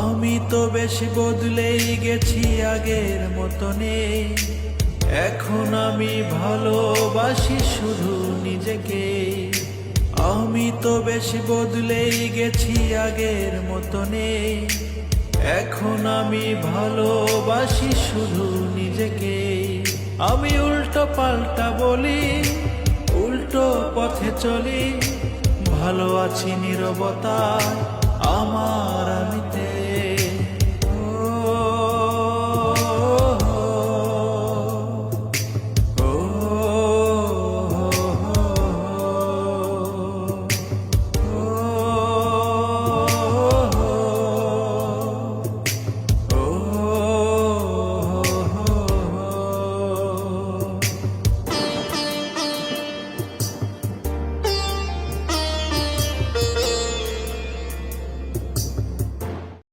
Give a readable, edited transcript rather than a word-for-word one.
আমি তো বেশি বদলেই গেছি, আগের মতো নেই। এখন আমি ভালোবাসি শুধু নিজেকে। আমি তো বেশি বদলেই গেছি, আগের মতো নেই। এখন আমি ভালোবাসি শুধু নিজেকে। আমি উল্টো পাল্টা বলি, উল্টো পথে চলি, ভালো আছি নীরবতায় আমার আমিতে।